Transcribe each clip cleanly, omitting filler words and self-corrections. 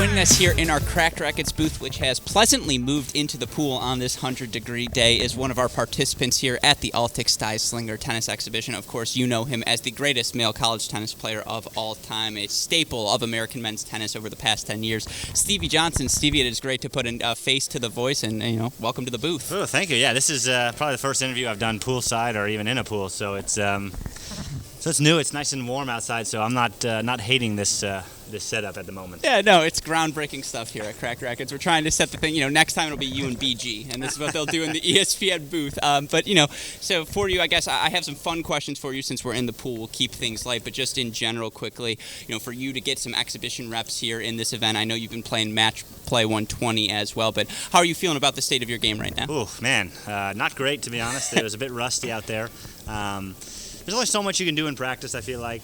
Joining us here in our Cracked Racquets booth, which has pleasantly moved into the pool on this 100-degree day, is one of our participants here at the Altec Styslinger Tennis Exhibition. Of course, you know him as the greatest male college tennis player of all time, a staple of American men's tennis over the past 10 years. Stevie Johnson. Stevie, it is great to put a face to the voice, and welcome to the booth. Oh, thank you. Yeah, this is probably the first interview I've done poolside or even in a pool, so it's new. It's nice and warm outside, so I'm not hating this setup at the moment. Yeah, no, it's groundbreaking stuff here at Cracked Racquets. We're trying to set the thing. Next time it'll be you and BG, and this is what they'll do in the ESPN booth. So for you, I guess I have some fun questions for you since we're in the pool. We'll keep things light, but just in general, quickly, for you to get some exhibition reps here in this event. I know you've been playing match play 120 as well, but how are you feeling about the state of your game right now? Oh man, not great to be honest. It was a bit rusty out there. There's only so much you can do in practice, I feel like.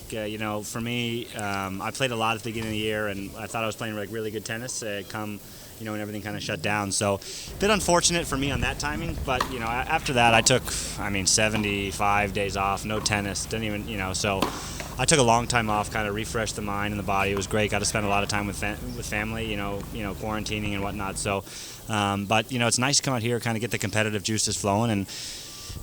For me, I played a lot at the beginning of the year, and I thought I was playing really good tennis. When everything kind of shut down. So, a bit unfortunate for me on that timing. But, after that, I took, 75 days off, no tennis, didn't even, so I took a long time off, kind of refreshed the mind and the body. It was great. Got to spend a lot of time with family, quarantining and whatnot. So, but, it's nice to come out here, kind of get the competitive juices flowing, and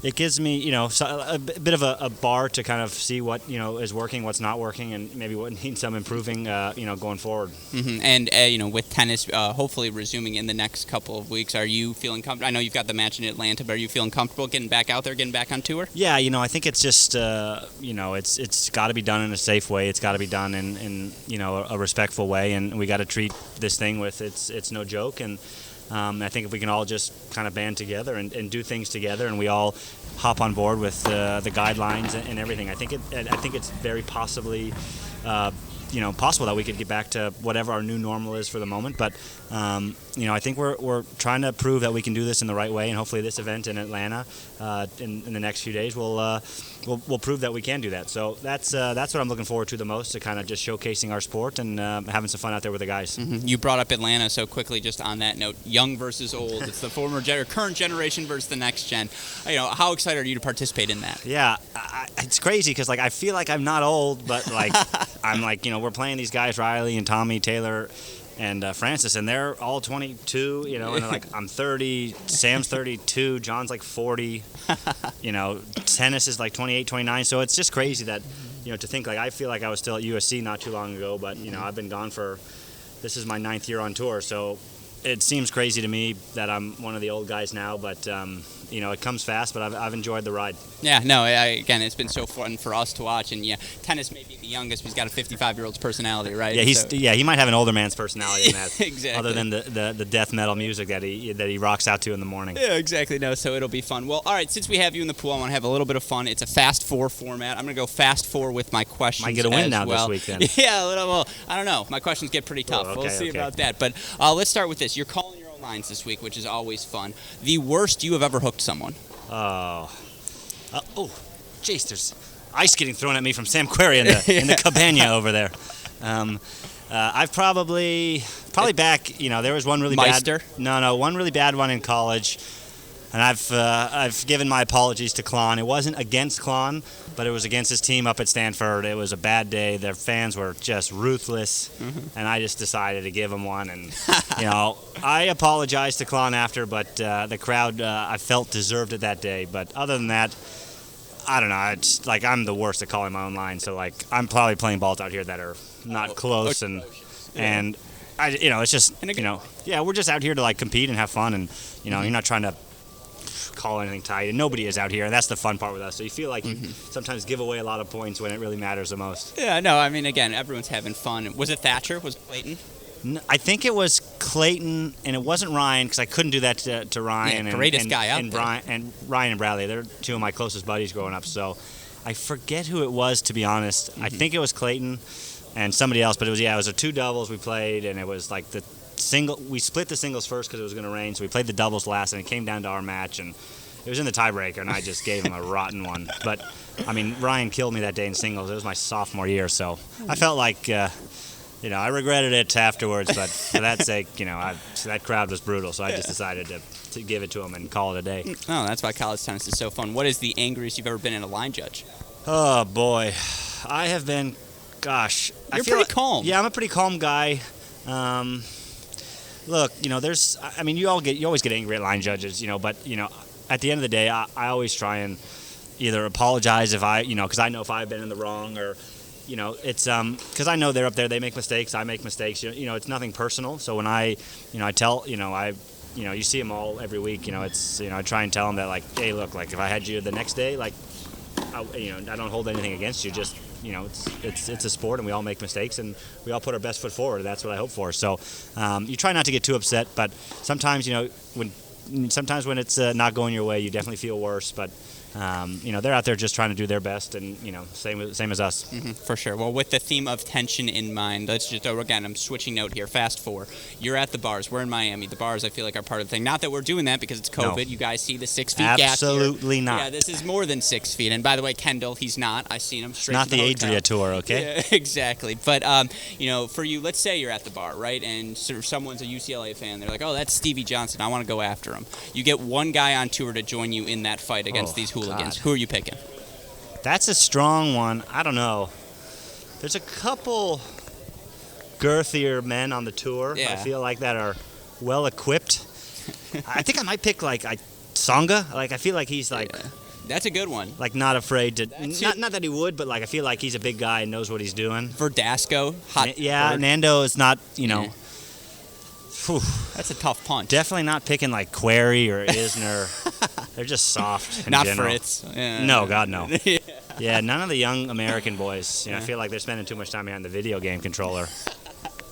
it gives me, a bit of a bar to kind of see what, is working, what's not working, and maybe what needs some improving, going forward. Mm-hmm. And, with tennis hopefully resuming in the next couple of weeks, are you feeling comfortable? I know you've got the match in Atlanta, but are you feeling comfortable getting back out there, getting back on tour? Yeah, I think it's just, it's got to be done in a safe way. It's got to be done in a respectful way, and we got to treat this thing with it's no joke. And I think if we can all just kind of band together and do things together, and we all hop on board with the guidelines and everything, I think it's very possibly possible that we could get back to whatever our new normal is for the moment. But I think we're trying to prove that we can do this in the right way, and hopefully this event in Atlanta in the next few days will prove that we can do that. So that's what I'm looking forward to the most, to kind of just showcasing our sport and having some fun out there with the guys. Mm-hmm. You brought up Atlanta so quickly. Just on that note, young versus old. It's the current generation versus the next gen. How excited are you to participate in that? Yeah, it's crazy because I feel like I'm not old, but I'm we're playing these guys, Riley and Tommy, Taylor, and Francis, and they're all 22, and they're I'm 30, Sam's 32, John's 40, tennis is 28, 29, so it's just crazy that, to think I feel like I was still at USC not too long ago, but, I've been gone this is my 9th year on tour, so it seems crazy to me that I'm one of the old guys now, but it comes fast, but I've enjoyed the ride. Yeah, no, again, it's been so fun for us to watch, and tennis may be the youngest, but he's got a 55-year-old's personality, right? Yeah, he might have an older man's personality than that. Exactly. Other than the death metal music that he rocks out to in the morning. Yeah, exactly. No, so it'll be fun. Well, all right, since we have you in the pool, I want to have a little bit of fun. It's a fast four format. I'm going to go fast four with my questions. Might get a win now well. this week then. Yeah, well, I don't know. My questions get pretty tough. We'll see about that. But let's start with this. You're calling your own lines this week, which is always fun. The worst you have ever hooked someone? Jeez, there's ice getting thrown at me from Sam Querrey in the cabana over there. I've probably back. There was one really Meister? bad. One really bad one in college, and I've given my apologies to Klon. It wasn't against Klon, but it was against his team up at Stanford. It was a bad day. Their fans were just ruthless, and I just decided to give them one. And I apologized to Klon after, but the crowd I felt deserved it that day. But other than that, I don't know. It's I'm the worst at calling my own line. So I'm probably playing balls out here that are not close, and I it's just we're just out here to compete and have fun, and you're not trying to call anything tight, and nobody is out here, and that's the fun part with us. So you feel like you sometimes give away a lot of points when it really matters the most. Yeah, no, again, everyone's having fun. Was it Thatcher? Was it Clayton? I think it was Clayton, and it wasn't Ryan, because I couldn't do that to Ryan. Greatest guy out there. And Ryan and Bradley, they're two of my closest buddies growing up, so I forget who it was, to be honest. I think it was Clayton and somebody else, but it was a two doubles we played, and it was the single. We split the singles first because it was going to rain, so we played the doubles last, and it came down to our match, and it was in the tiebreaker, and I just gave him a rotten one. But Ryan killed me that day in singles. It was my sophomore year, so I felt like I regretted it afterwards, but for that sake, that crowd was brutal, so I just decided to give it to him and call it a day. Oh, that's why college tennis is so fun. What is the angriest you've ever been in a line judge? Oh boy, I have been. Gosh, you're pretty calm. Yeah, I'm a pretty calm guy. Look, there's. I mean, you always get angry at line judges, but at the end of the day, I always try and either apologize if because I know if I've been in the wrong, or it's because I know they're up there, they make mistakes, I make mistakes. It's nothing personal. So when I tell, you see them all every week. It's I try and tell them that, like, hey, look, like, if I had you the next day, like, I don't hold anything against you. Just it's a sport, and we all make mistakes, and we all put our best foot forward. That's what I hope for. So you try not to get too upset, but sometimes when it's not going your way, you definitely feel worse. But they're out there just trying to do their best, and same as us. For sure. Well, with the theme of tension in mind, let's just again, I'm switching note here. Fast forward. You're at the bars. We're in Miami. The bars, I feel like, are part of the thing. Not that we're doing that because it's COVID. No. You guys see the 6 feet gap here. Absolutely not. Yeah, this is more than 6 feet. And by the way, Kendall, he's not. I've seen him straight. Not to the hotel. Adria tour, okay? Yeah, exactly. But for you, let's say you're at the bar, right? And sort of someone's a UCLA fan. They're like, oh, that's Stevie Johnson. I want to go after him. You get one guy on tour to join you in that fight against these hooligans. God. Who are you picking? That's a strong one. I don't know. There's a couple girthier men on the tour. Yeah. I feel like that are well equipped. I think I might pick like Tsonga. Like, I feel like he's like. Yeah. That's a good one. Like, not afraid to. Not that he would, but like, I feel like he's a big guy and knows what he's doing. Verdasco. Nando is not. Yeah. That's a tough punch. Definitely not picking like Query or Isner. They're just soft. Not general. Fritz. Yeah. No, God, no. Yeah, none of the young American boys. I feel like they're spending too much time behind the video game controller.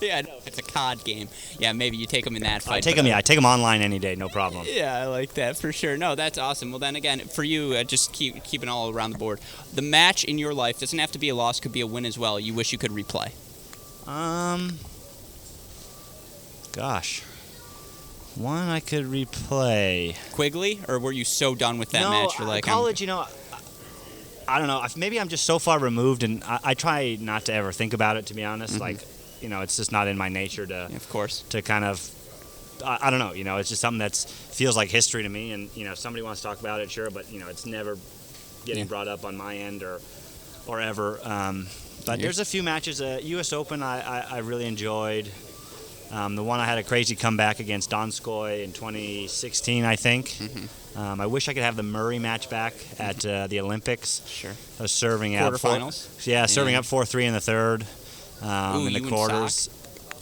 Yeah, no, if it's a COD game, yeah, maybe you take them in that fight. I take them online any day, no problem. Yeah, I like that for sure. No, that's awesome. Well, then again, for you, just keeping all around the board. The match in your life doesn't have to be a loss; could be a win as well. You wish you could replay. Gosh. One I could replay. Quigley, or were you so done with that match? You're like, college, I don't know. Maybe I'm just so far removed, and I try not to ever think about it, to be honest. Mm-hmm. Like, it's just not in my nature to. Of course. To kind of, I don't know. It's just something that feels like history to me, and if somebody wants to talk about it, sure, but it's never getting brought up on my end or ever. But there's a few matches. U.S. Open, I really enjoyed. The one I had a crazy comeback against Donskoy in 2016, I think. Mm-hmm. I wish I could have the Murray match back at the Olympics. Sure. I was serving out. Quarterfinals? Serving up 4-3 in the third. In the quarters.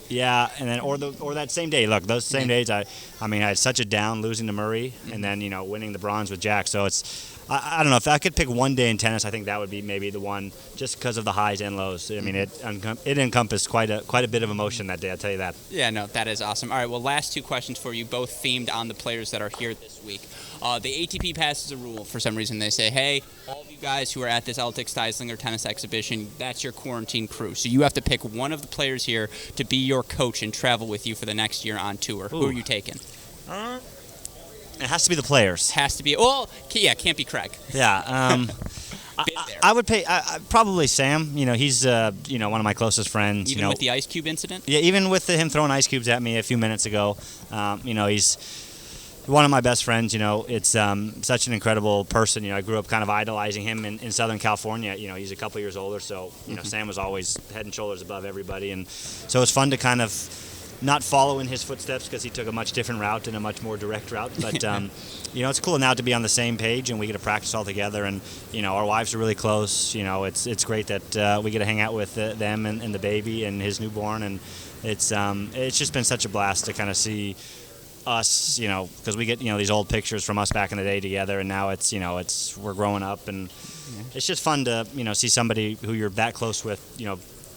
Yeah, and then or that same day. Look, those same days, I had such a down losing to Murray, and then winning the bronze with Jack. So it's. I don't know if I could pick one day in tennis. I think that would be maybe the one, just because of the highs and lows. I mean, it encompassed quite a bit of emotion that day. I'll tell you that. Yeah, no, that is awesome. All right, well, last two questions for you, both themed on the players that are here this week. The ATP passes a rule for some reason. They say, hey, all of you guys who are at this Altec Styslinger Tennis Exhibition, that's your quarantine crew. So you have to pick one of the players here to be your coach and travel with you for the next year on tour. Ooh. Who are you taking? It has to be the players. Has to be. Well, yeah, can't be Craig. Yeah. I would pay probably Sam. He's one of my closest friends. Even with the ice cube incident. Yeah, even with him throwing ice cubes at me a few minutes ago. He's one of my best friends. It's such an incredible person. I grew up kind of idolizing him in Southern California. He's a couple years older, so Sam was always head and shoulders above everybody, and so it's fun to kind of not follow in his footsteps because he took a much different route and a much more direct route. But it's cool now to be on the same page and we get to practice all together. And our wives are really close. It's great that we get to hang out with them and the baby and his newborn. And it's just been such a blast to kind of see us. Because we get these old pictures from us back in the day together, and now we're growing up, and it's just fun to see somebody who you're that close with.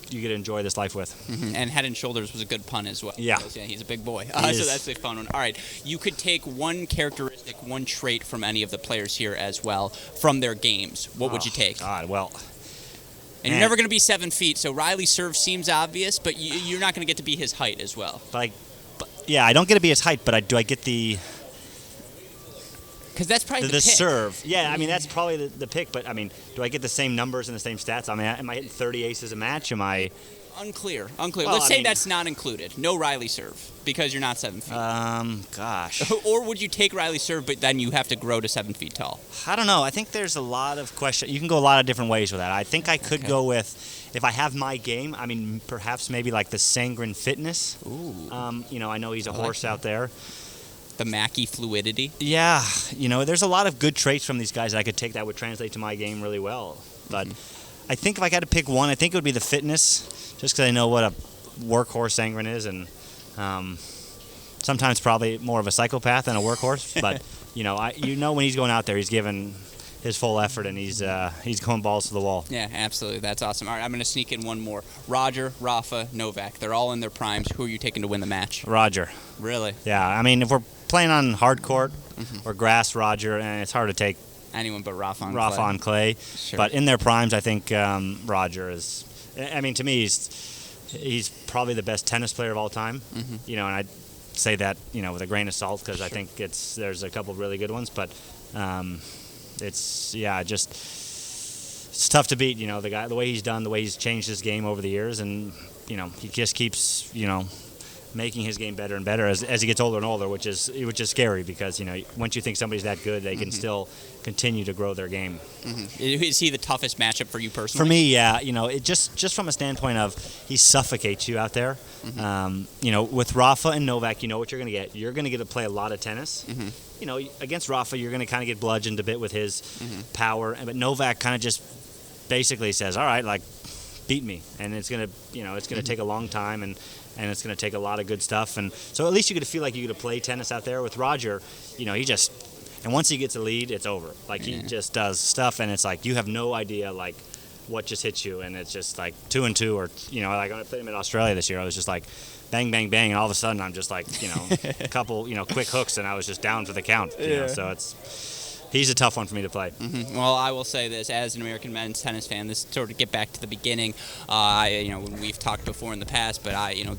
You get to enjoy this life with. Mm-hmm. And Head and Shoulders was a good pun as well. Yeah. He's a big boy. So that's a fun one. All right. You could take one characteristic, one trait from any of the players here as well from their games. What would you take? God, well. And you're never going to be 7 feet, so Riley's serve seems obvious, but you're not going to get to be his height as well. I don't get to be his height, but do I get the... Because that's probably the pick. serve. Yeah, I mean, that's probably the pick. But, I mean, do I get the same numbers and the same stats? I mean, am I hitting 30 aces a match? Am I... Unclear. Well, Let's I say mean- that's not included. No Riley serve because you're not 7 feet. Gosh. Or would you take Riley serve, but then you have to grow to 7 feet tall? I don't know. I think there's a lot of questions. You can go a lot of different ways with that. I think I could go with, if I have my game, I mean, perhaps maybe like the Sangren Fitness. Ooh. You know, I know he's a I horse like out there. The Mackey fluidity. Yeah, you know, there's a lot of good traits from these guys that I could take that would translate to my game really well. But I think if I got to pick one, I think it would be the fitness, just because I know what a workhorse Sangren is, and sometimes probably more of a psychopath than a workhorse. But you know when he's going out there, he's giving his full effort, and he's going balls to the wall. Yeah, absolutely. That's awesome. All right, I'm going to sneak in one more. Roger, Rafa, Novak. They're all in their primes. Who are you taking to win the match? Roger. Really? Yeah, I mean, if we're playing on hard court or grass, Roger, and it's hard to take Anyone but Rafa on Rafa clay. on clay. Sure. But in their primes, I think Roger is. I mean, to me, he's probably the best tennis player of all time. You know, and I'd say that with a grain of salt because I think there's a couple of really good ones, but it's tough to beat. The guy, the way he's done, the way he's changed his game over the years, and he just keeps making his game better and better as he gets older and older, which is scary because once you think somebody's that good, they can still continue to grow their game. Is he the toughest matchup for you personally? For me, yeah. It just from a standpoint of he suffocates you out there. With Rafa and Novak, you know what you're going to get. You're going to get to play a lot of tennis. Against Rafa, you're going to kind of get bludgeoned a bit with his power, but Novak kind of just basically says, "All right, like beat me," and it's going to take a long time and it's going to take a lot of good stuff. And so at least you get to feel like you get to play tennis out there. With Roger, and once he gets a lead, it's over. Like he just does stuff, and it's like you have no idea like what just hits you, and it's just like 2-2, or like when I played him in Australia this year, I was just like bang, bang, bang, and all of a sudden I'm just like a couple quick hooks, and I was just down for the count. So he's a tough one for me to play. Well, I will say this, as an American men's tennis fan, this sort of get back to the beginning, when we've talked before in the past, but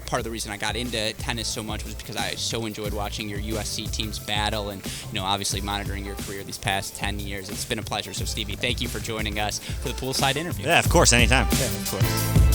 part of the reason I got into tennis so much was because I so enjoyed watching your USC teams battle and, obviously monitoring your career these past 10 years. It's been a pleasure. So, Stevie, thank you for joining us for the Poolside interview. Yeah, of course, anytime. Yeah, of course.